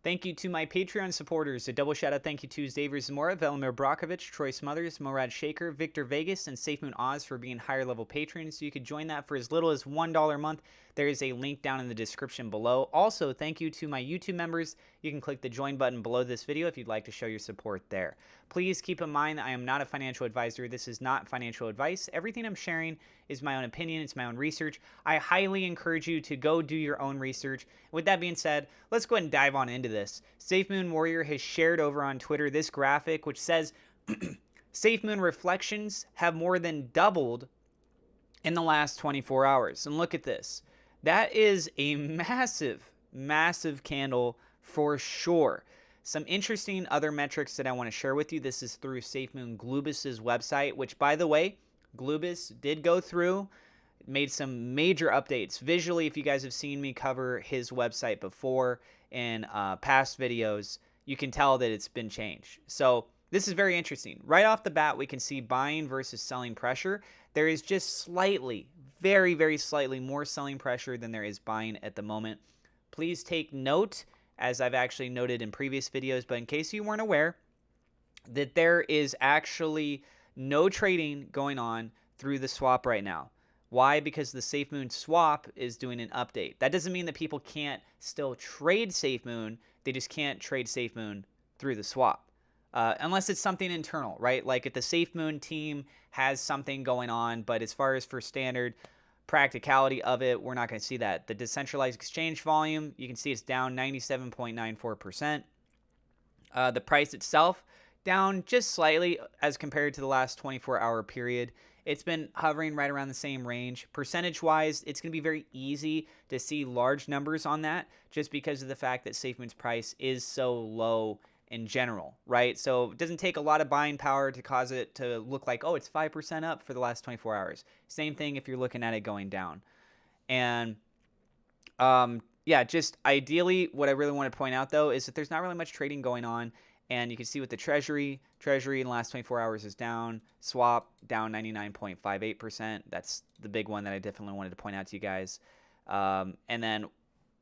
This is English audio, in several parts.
Thank you to my Patreon supporters. A double shout out thank you to Xavier Zamora, Velimir Brakovich, Troy Smothers, Morad Shaker, Victor Vegas, and SafeMoon Oz for being higher level patrons. You could join that for as little as $1 a month. There is a link down in the description below. Also, thank you to my YouTube members. You can click the join button below this video if you'd like to show your support there. Please keep in mind that I am not a financial advisor. This is not financial advice. Everything I'm sharing is my own opinion. It's my own research. I highly encourage you to go do your own research. With that being said, let's go ahead and dive on into this. SafeMoon Warrior has shared over on Twitter this graphic which says SafeMoon reflections have more than doubled in the last 24 hours. And look at this. That is a massive, massive candle for sure. Some interesting other metrics that I want to share with you. This is through SafeMoon Glubis's website, which, by the way, Glubis did go through, made some major updates. Visually, if you guys have seen me cover his website before in past videos, you can tell that it's been changed. So this is very interesting. Right off the bat, we can see buying versus selling pressure. There is just slightly, very, very slightly more selling pressure than there is buying at the moment. Please take note, as I've actually noted in previous videos, but in case you weren't aware, that there is actually no trading going on through the swap right now. Why? Because the SafeMoon swap is doing an update. That doesn't mean that people can't still trade SafeMoon. They just can't trade SafeMoon through the swap. Unless it's something internal, right? Like if the SafeMoon team has something going on, but as far as for standard practicality of it, we're not going to see that. The decentralized exchange volume, you can see it's down 97.94%. The price itself, down just slightly as compared to the last 24-hour period. It's been hovering right around the same range. Percentage-wise, it's going to be very easy to see large numbers on that just because of the fact that SafeMoon's price is so low in general, right? So it doesn't take a lot of buying power to cause it to look like, oh, it's 5% up for the last 24 hours. Same thing if you're looking at it going down. And yeah, just ideally, what I really want to point out, though, is that there's not really much trading going on. And you can see with the Treasury in the last 24 hours is down. Swap down 99.58%. That's the big one that I definitely wanted to point out to you guys. And then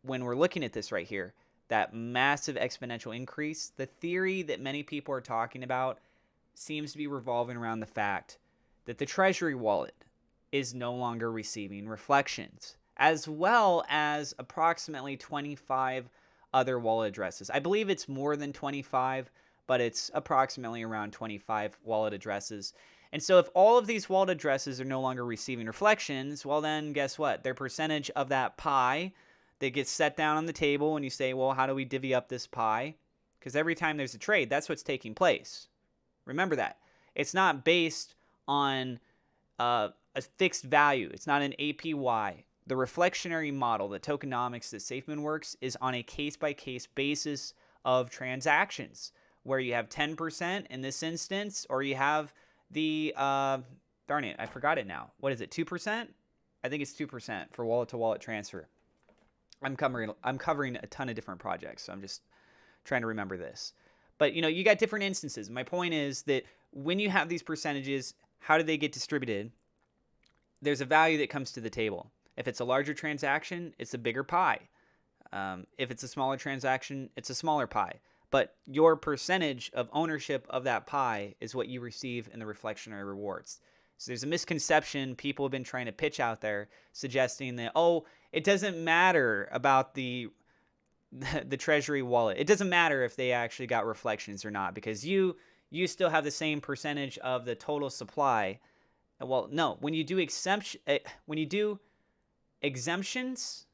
when we're looking at this right here, that massive exponential increase, the theory that many people are talking about seems to be revolving around the fact that the Treasury wallet is no longer receiving reflections, as well as approximately 25 other wallet addresses. I believe it's more than 25, but it's approximately around 25 wallet addresses. And so if all of these wallet addresses are no longer receiving reflections, well then guess what? Their percentage of that pie that gets set down on the table and you say, well, how do we divvy up this pie? Because every time there's a trade, that's what's taking place. Remember that. It's not based on a fixed value. It's not an APY. The reflectionary model, the tokenomics that SafeMoon works, is on a case-by-case basis of transactions, where you have 10% in this instance, or you have the, darn it, I forgot it now. What is it, 2%? I think it's 2% for wallet-to-wallet transfer. I'm covering a ton of different projects, so I'm just trying to remember this. But, you know, you got different instances. My point is that when you have these percentages, how do they get distributed? There's a value that comes to the table. If it's a larger transaction, it's a bigger pie. If it's a smaller transaction, it's a smaller pie. But your percentage of ownership of that pie is what you receive in the reflectionary rewards. So there's a misconception people have been trying to pitch out there suggesting that, oh, it doesn't matter about the Treasury wallet. It doesn't matter if they actually got reflections or not, because you still have the same percentage of the total supply. Well, no, when you do exemptions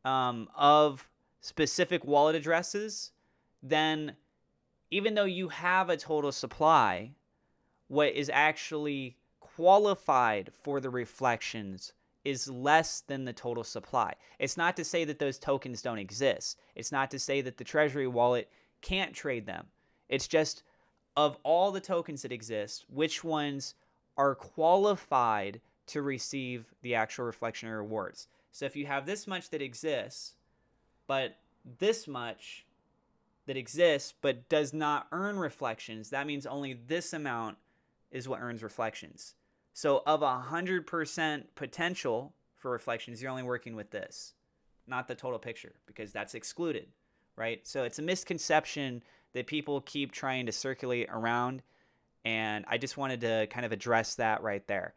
of specific wallet addresses, then even though you have a total supply, what is actually qualified for the reflections is less than the total supply. It's not to say that those tokens don't exist. It's not to say that the Treasury wallet can't trade them. It's just, of all the tokens that exist, which ones are qualified to receive the actual reflectionary rewards. So if you have this much that exists, but this much that exists but does not earn reflections, that means only this amount is what earns reflections. So of 100% potential for reflections, you're only working with this, not the total picture, because that's excluded, right? So it's a misconception that people keep trying to circulate around, and I just wanted to kind of address that right there.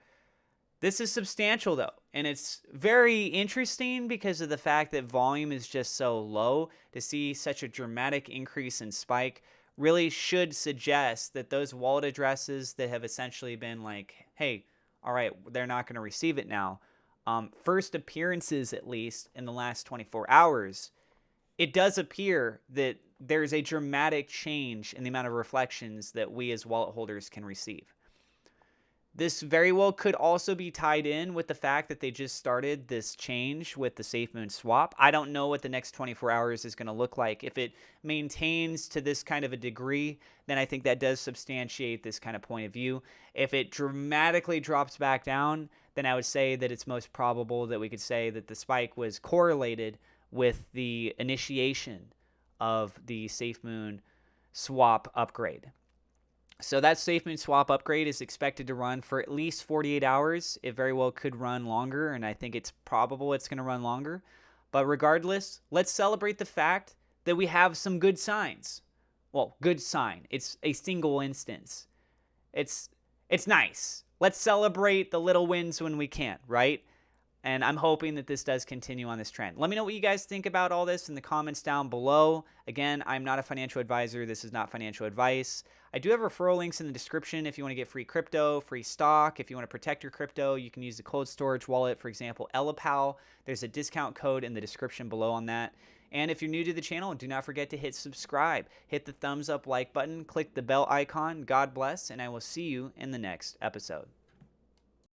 This is substantial though, and it's very interesting because of the fact that volume is just so low. To see such a dramatic increase in spike really should suggest that those wallet addresses that have essentially been like, hey, all right, they're not going to receive it now. First appearances, at least in the last 24 hours, it does appear that there's a dramatic change in the amount of reflections that we as wallet holders can receive. This very well could also be tied in with the fact that they just started this change with the SafeMoon swap. I don't know what the next 24 hours is going to look like. If it maintains to this kind of a degree, then I think that does substantiate this kind of point of view. If it dramatically drops back down, then I would say that it's most probable that we could say that the spike was correlated with the initiation of the SafeMoon swap upgrade. So that SafeMoon swap upgrade is expected to run for at least 48 hours. It very well could run longer, and I think it's probable it's going to run longer. But regardless, let's celebrate the fact that we have some good signs. Well, good sign. It's a single instance. It's nice. Let's celebrate the little wins when we can, right? And I'm hoping that this does continue on this trend. Let me know what you guys think about all this in the comments down below. Again, I'm not a financial advisor. This is not financial advice. I do have referral links in the description if you want to get free crypto, free stock. If you want to protect your crypto, you can use the cold storage wallet, for example, Elapal. There's a discount code in the description below on that. And if you're new to the channel, do not forget to hit subscribe. Hit the thumbs up like button, click the bell icon. God bless, and I will see you in the next episode.